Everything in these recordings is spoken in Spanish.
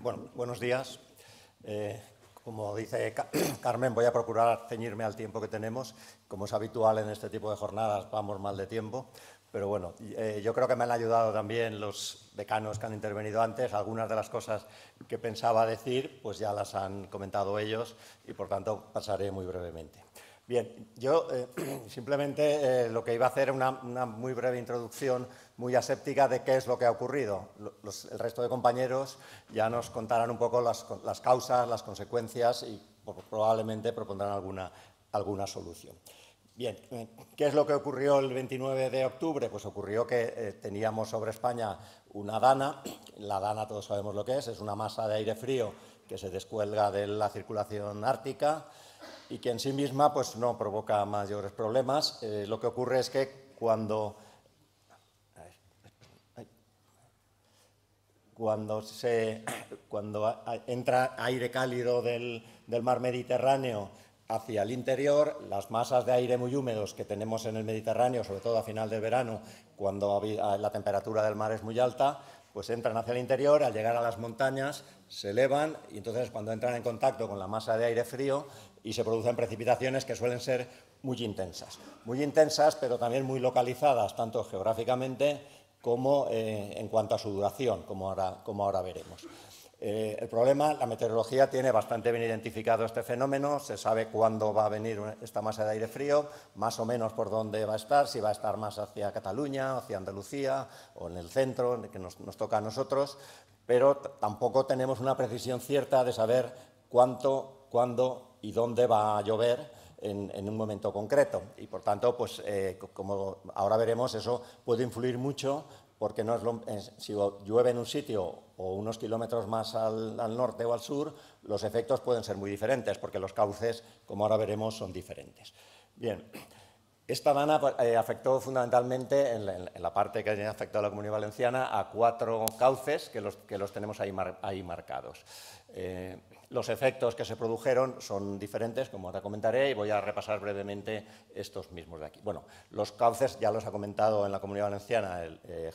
Bueno, buenos días. Como dice Carmen, voy a procurar ceñirme al tiempo que tenemos. Como es habitual en este tipo de jornadas, vamos mal de tiempo. Pero bueno, yo creo que me han ayudado también los decanos que han intervenido antes. Algunas de las cosas que pensaba decir, pues ya las han comentado ellos y, por tanto, pasaré muy brevemente. Bien, yo simplemente lo que iba a hacer es una muy breve introducción, muy aséptica, de qué es lo que ha ocurrido. El resto de compañeros ya nos contarán un poco las causas, las consecuencias y probablemente propondrán alguna solución. Bien, ¿qué es lo que ocurrió el 29 de octubre? Pues ocurrió que teníamos sobre España una dana. La dana todos sabemos lo que es una masa de aire frío que se descuelga de la circulación ártica y que en sí misma pues, no provoca mayores problemas. Lo que ocurre es que cuando entra aire cálido del mar Mediterráneo hacia el interior, las masas de aire muy húmedos que tenemos en el Mediterráneo, sobre todo a final del verano, cuando la temperatura del mar es muy alta, pues entran hacia el interior, al llegar a las montañas se elevan y entonces cuando entran en contacto con la masa de aire frío y se producen precipitaciones que suelen ser muy intensas, pero también muy localizadas, tanto geográficamente como en cuanto a su duración, como ahora veremos. El problema, la meteorología tiene bastante bien identificado este fenómeno, se sabe cuándo va a venir esta masa de aire frío, más o menos por dónde va a estar, si va a estar más hacia Cataluña, hacia Andalucía o en el centro, que nos toca a nosotros, pero tampoco tenemos una precisión cierta de saber cuánto, cuándo y dónde va a llover en un momento concreto. Y, por tanto, pues, como ahora veremos, eso puede influir mucho porque no si llueve en un sitio o unos kilómetros más al norte o al sur, los efectos pueden ser muy diferentes porque los cauces, como ahora veremos, son diferentes. Bien, esta dana afectó fundamentalmente en la parte que afectó a la Comunidad Valenciana a 4 cauces que los tenemos ahí marcados. Los efectos que se produjeron son diferentes, como ahora comentaré, y voy a repasar brevemente estos mismos de aquí. Bueno, los cauces ya los ha comentado en la Comunidad Valenciana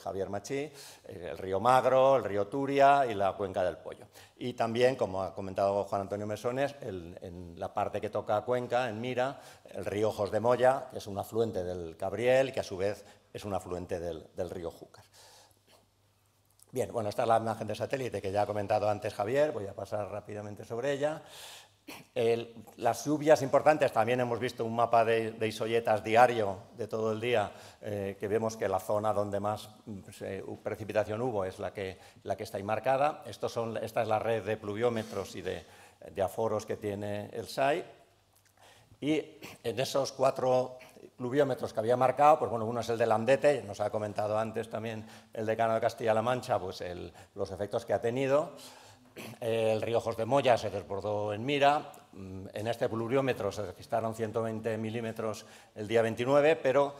Javier Machí, el río Magro, el río Turia y la cuenca del Pollo. Y también, como ha comentado Juan Antonio Mesones, en la parte que toca a Cuenca, en Mira, el río Ojos de Moya, que es un afluente del Cabriel y que a su vez es un afluente del río Júcar. Bien, bueno, esta es la imagen de satélite que ya ha comentado antes Javier, voy a pasar rápidamente sobre ella. Las lluvias importantes, también hemos visto un mapa de isoyetas diario de todo el día, que vemos que la zona donde más precipitación hubo es la que está ahí marcada. Esta es la red de pluviómetros y de aforos que tiene el SAI. Y en esos 4 pluviómetros que había marcado, pues bueno, uno es el de Landete, nos ha comentado antes también el decano de Castilla-La Mancha, pues los efectos que ha tenido. El río Ojos de Moya se desbordó en Mira. En este pluviómetro se registraron 120 milímetros el día 29, pero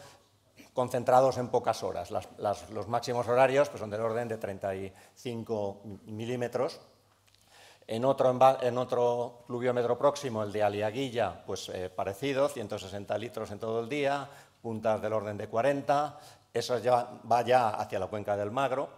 concentrados en pocas horas. Los máximos horarios pues son del orden de 35 milímetros. En otro pluviómetro próximo, el de Aliaguilla, pues parecido, 160 litros en todo el día, puntas del orden de 40, eso va ya hacia la cuenca del Magro.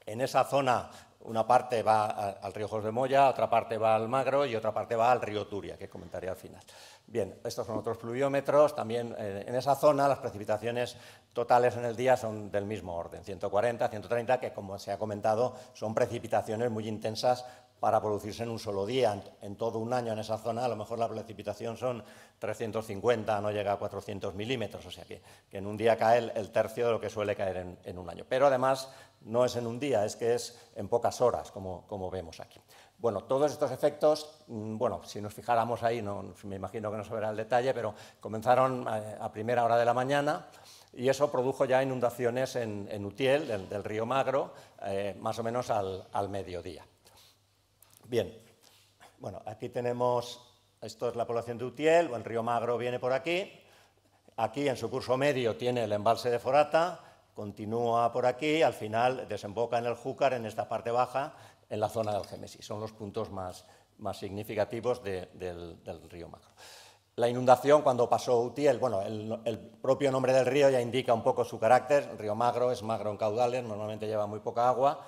En esa zona, una parte va al río Ojos de Moya, otra parte va al Magro y otra parte va al río Turia, que comentaré al final. Bien, estos son otros pluviómetros. También en esa zona las precipitaciones totales en el día son del mismo orden, 140, 130, que como se ha comentado son precipitaciones muy intensas para producirse en un solo día. En todo un año en esa zona a lo mejor la precipitación son 350, no llega a 400 milímetros, o sea que en un día cae el tercio de lo que suele caer en un año. Pero además no es en un día, es que es en pocas horas, como vemos aquí. Bueno, todos estos efectos, bueno, si nos fijáramos ahí, me imagino que no se verá el detalle, pero comenzaron a primera hora de la mañana y eso produjo ya inundaciones en Utiel, del río Magro, más o menos al mediodía. Bien, bueno, aquí tenemos, esto es la población de Utiel, el río Magro viene por aquí en su curso medio tiene el embalse de Forata, continúa por aquí, al final desemboca en el Júcar, en esta parte baja, en la zona del Gémesis. Son los puntos más significativos del río Magro. La inundación, cuando pasó Utiel, bueno, el propio nombre del río ya indica un poco su carácter. El río Magro es magro en caudales, normalmente lleva muy poca agua,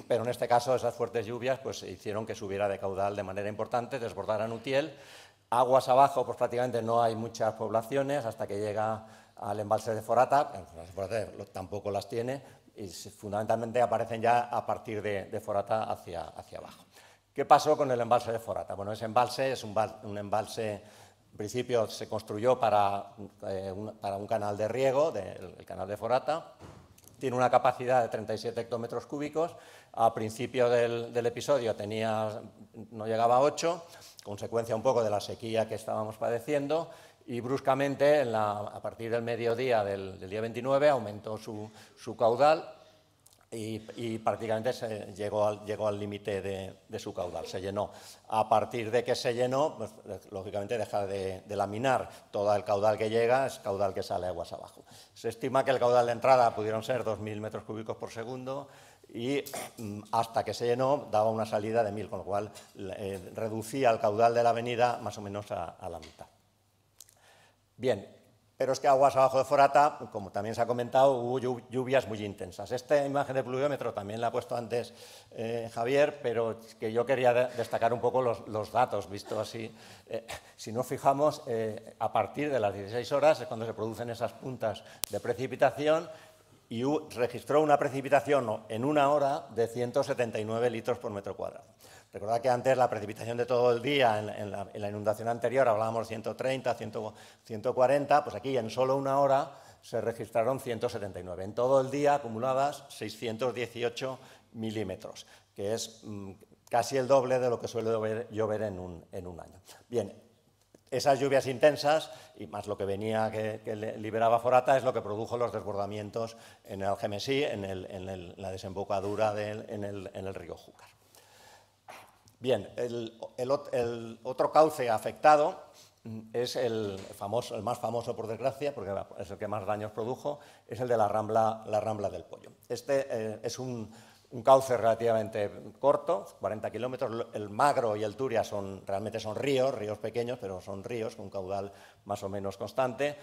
pero en este caso esas fuertes lluvias pues, hicieron que subiera de caudal de manera importante, desbordaran Utiel. Aguas abajo, pues prácticamente no hay muchas poblaciones hasta que llega al embalse de Forata, tampoco las tiene, y fundamentalmente aparecen ya a partir de Forata hacia abajo. ¿Qué pasó con el embalse de Forata? Bueno, ese embalse es un embalse, en principio se construyó para un canal de riego, el canal de Forata. Tiene una capacidad de 37 hectómetros cúbicos. Al principio del episodio no llegaba a 8, consecuencia un poco de la sequía que estábamos padeciendo, y bruscamente, a partir del mediodía del día 29, aumentó su caudal y prácticamente llegó al límite de su caudal, se llenó. A partir de que se llenó, pues, lógicamente deja de laminar. Todo el caudal que llega es caudal que sale aguas abajo. Se estima que el caudal de entrada pudieron ser 2.000 metros cúbicos por segundo y hasta que se llenó daba una salida de 1.000, con lo cual reducía el caudal de la avenida más o menos a la mitad. Bien, pero es que aguas abajo de Forata, como también se ha comentado, hubo lluvias muy intensas. Esta imagen de pluviómetro también la ha puesto antes Javier, pero es que yo quería destacar un poco los datos, visto así. Si nos fijamos, a partir de las 16 horas es cuando se producen esas puntas de precipitación y registró una precipitación en una hora de 179 litros por metro cuadrado. Recordad que antes la precipitación de todo el día, en la inundación anterior hablábamos de 130, 140, pues aquí en solo una hora se registraron 179. En todo el día acumuladas 618 milímetros, que es casi el doble de lo que suele llover en un año. Bien, esas lluvias intensas, y más lo que venía que liberaba Forata, es lo que produjo los desbordamientos en el Algemesí, en la desembocadura en el río Júcar. Bien, el otro cauce afectado es el más famoso por desgracia, porque es el que más daños produjo, es el de la Rambla del Poyo. Este es un cauce relativamente corto, 40 kilómetros. El Magro y el Turia realmente son ríos pequeños, pero son ríos con un caudal más o menos constante.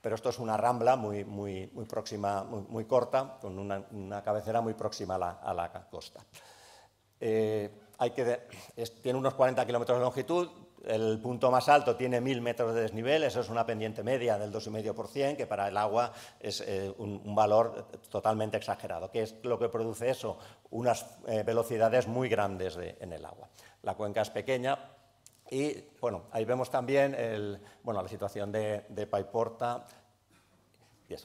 Pero esto es una rambla muy próxima, muy corta, con una cabecera muy próxima a la costa. Tiene unos 40 kilómetros de longitud, el punto más alto tiene 1.000 metros de desnivel, eso es una pendiente media del 2,5%, que para el agua es un valor totalmente exagerado. ¿Qué es lo que produce eso? Unas velocidades muy grandes en el agua. La cuenca es pequeña y, bueno, ahí vemos también la situación de Paiporta.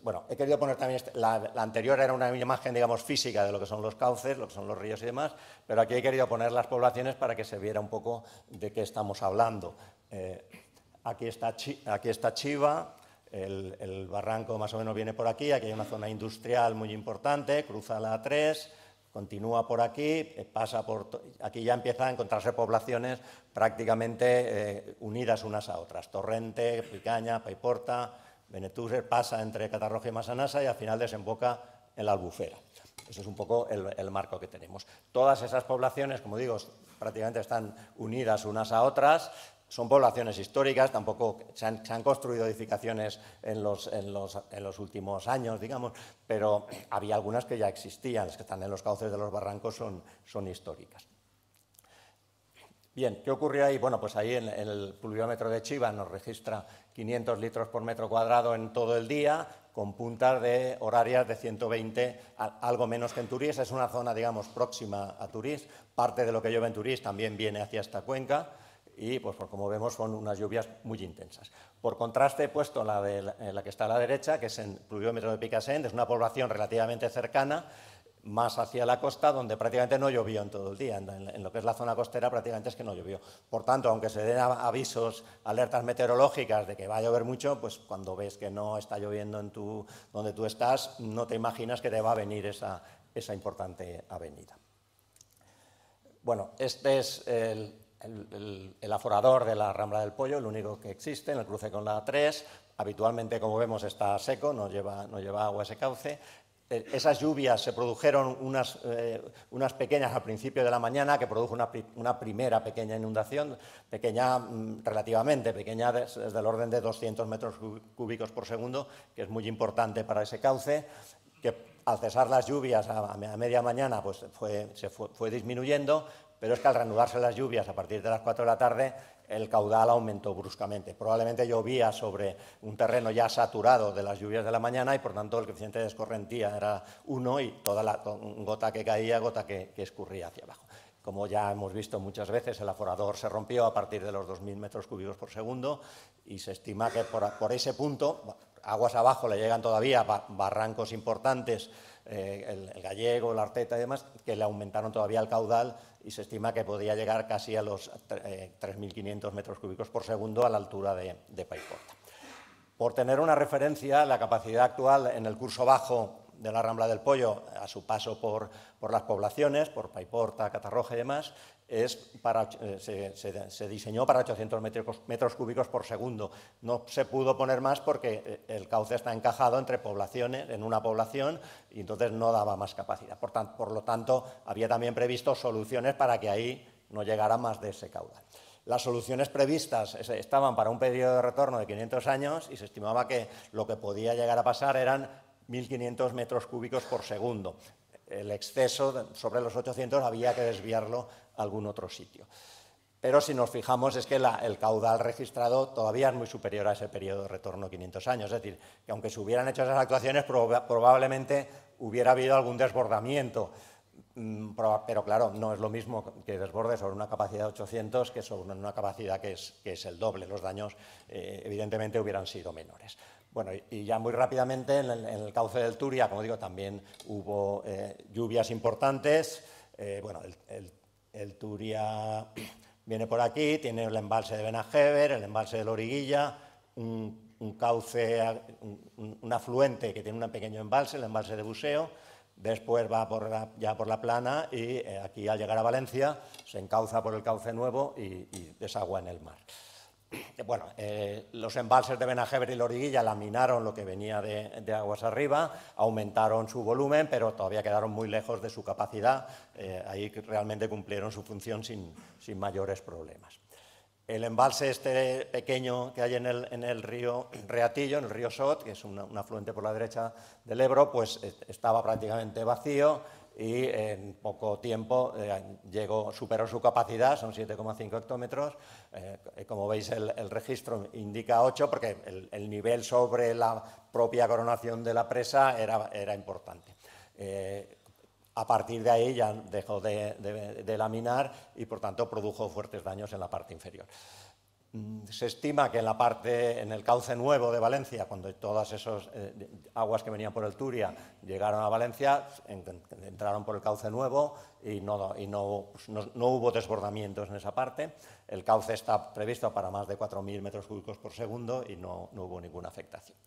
Bueno, he querido poner también, la anterior era una imagen, digamos, física de lo que son los cauces, lo que son los ríos y demás, pero aquí he querido poner las poblaciones para que se viera un poco de qué estamos hablando. Aquí está Chiva, el barranco más o menos viene por aquí hay una zona industrial muy importante, cruza la A3, continúa por aquí, aquí ya empiezan a encontrarse poblaciones prácticamente unidas unas a otras. Torrente, Picaña, Paiporta, Benetúser, pasa entre Catarroja y Massanassa y al final desemboca en la Albufera. Ese es un poco el marco que tenemos. Todas esas poblaciones, como digo, prácticamente están unidas unas a otras. Son poblaciones históricas, tampoco se han construido edificaciones en los últimos años, digamos, pero había algunas que ya existían, las que están en los cauces de los barrancos son históricas. Bien, ¿qué ocurrió ahí? Bueno, pues ahí en el pluviómetro de Chiva nos registra 500 litros por metro cuadrado en todo el día, con puntas horarias de 120, algo menos que en Turís. Es una zona, digamos, próxima a Turís. Parte de lo que llueve en Turís también viene hacia esta cuenca y, pues como vemos, son unas lluvias muy intensas. Por contraste, he puesto la que está a la derecha, que es en pluviómetro de Picassent, es una población relativamente cercana, más hacia la costa, donde prácticamente no llovió en todo el día. En lo que es la zona costera prácticamente es que no llovió. Por tanto, aunque se den avisos, alertas meteorológicas de que va a llover mucho, pues cuando ves que no está lloviendo donde tú estás, no te imaginas que te va a venir esa importante avenida. Bueno, este es el aforador de la Rambla del Poyo, el único que existe en el cruce con la A3. Habitualmente, como vemos, está seco, no lleva agua ese cauce. Esas lluvias se produjeron unas pequeñas al principio de la mañana, que produjo una primera pequeña inundación, relativamente pequeña, desde el orden de 200 metros cúbicos por segundo, que es muy importante para ese cauce, que al cesar las lluvias a media mañana pues fue disminuyendo, pero es que al reanudarse las lluvias a partir de las 4 de la tarde el caudal aumentó bruscamente. Probablemente llovía sobre un terreno ya saturado de las lluvias de la mañana y por tanto el coeficiente de escorrentía era 1 y toda la gota que caía, gota que escurría hacia abajo. Como ya hemos visto muchas veces, el aforador se rompió a partir de los 2.000 metros cúbicos por segundo y se estima que por ese punto, aguas abajo, le llegan todavía barrancos importantes, el Gallego, la Arteta y demás, que le aumentaron todavía el caudal y se estima que podía llegar casi a los 3.500 metros cúbicos por segundo a la altura de Paiporta. Por tener una referencia, la capacidad actual en el curso bajo de la Rambla del Pollo, a su paso por las poblaciones, por Paiporta, Catarroja y demás, se diseñó para 800 metros cúbicos por segundo. No se pudo poner más porque el cauce está encajado entre poblaciones, en una población, y entonces no daba más capacidad. Por lo tanto, había también previsto soluciones para que ahí no llegara más de ese caudal. Las soluciones previstas estaban para un periodo de retorno de 500 años y se estimaba que lo que podía llegar a pasar eran 1.500 metros cúbicos por segundo. El exceso sobre los 800 había que desviarlo a algún otro sitio. Pero si nos fijamos es que el caudal registrado todavía es muy superior a ese periodo de retorno de 500 años. Es decir, que aunque se hubieran hecho esas actuaciones, probablemente hubiera habido algún desbordamiento. Pero claro, no es lo mismo que desborde sobre una capacidad de 800 que sobre una capacidad que es el doble. Los daños, evidentemente, hubieran sido menores. Bueno, y ya muy rápidamente, en el cauce del Turia, como digo, también hubo lluvias importantes. Bueno, el Turia viene por aquí, tiene el embalse de Benajever, el embalse de Loriguilla, un cauce, un afluente que tiene un pequeño embalse, el embalse de Buseo. Después va ya por la plana y aquí al llegar a Valencia se encauza por el cauce nuevo y desagua en el mar. Bueno, los embalses de Benajever y Loriguilla laminaron lo que venía de aguas arriba, aumentaron su volumen, pero todavía quedaron muy lejos de su capacidad. Ahí realmente cumplieron su función sin mayores problemas. El embalse este pequeño que hay en el río Reatillo, en el río Sot, que es un afluente por la derecha del Ebro, pues estaba prácticamente vacío y en poco tiempo superó su capacidad, son 7,5 hectómetros. Como veis, el registro indica 8 porque el nivel sobre la propia coronación de la presa era importante. A partir de ahí ya dejó de laminar y, por tanto, produjo fuertes daños en la parte inferior. Se estima que en el cauce nuevo de Valencia, cuando todas esas aguas que venían por el Turia llegaron a Valencia, entraron por el cauce nuevo y no hubo desbordamientos en esa parte. El cauce está previsto para más de 4.000 metros cúbicos por segundo y no hubo ninguna afectación.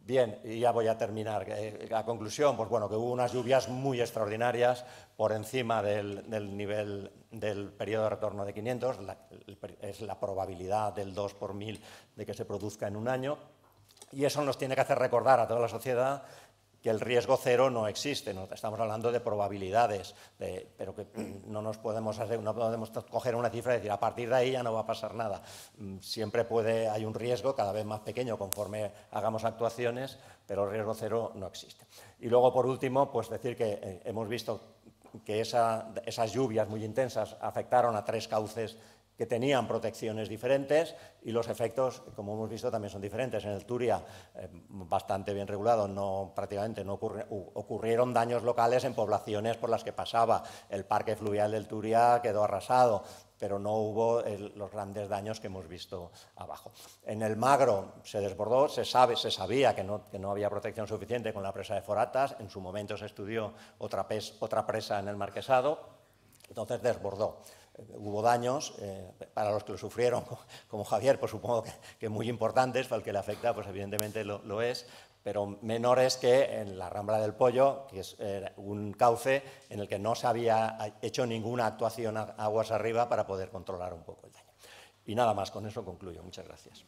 Bien, y ya voy a terminar. La conclusión, pues bueno, que hubo unas lluvias muy extraordinarias por encima del nivel del periodo de retorno de 500, es la probabilidad del 2 por 1000 de que se produzca en un año, y eso nos tiene que hacer recordar a toda la sociedad que el riesgo cero no existe. Estamos hablando de probabilidades, pero que no podemos coger una cifra y decir a partir de ahí ya no va a pasar nada. Siempre hay un riesgo cada vez más pequeño conforme hagamos actuaciones, pero el riesgo cero no existe. Y luego, por último, pues decir que hemos visto que esas lluvias muy intensas afectaron a 3 cauces que tenían protecciones diferentes y los efectos, como hemos visto, también son diferentes. En el Turia, bastante bien regulado, prácticamente no ocurrieron daños locales en poblaciones por las que pasaba. El parque fluvial del Turia quedó arrasado, pero no hubo los grandes daños que hemos visto abajo. En el Magro se desbordó, se sabía que no había protección suficiente con la presa de Foratas. En su momento se estudió otra presa en el Marquesado, entonces desbordó. Hubo daños, para los que lo sufrieron, como Javier, pues supongo que muy importantes, para el que le afecta, pues evidentemente lo es, pero menores que en la Rambla del Pollo, que es un cauce en el que no se había hecho ninguna actuación aguas arriba para poder controlar un poco el daño. Y nada más, con eso concluyo. Muchas gracias.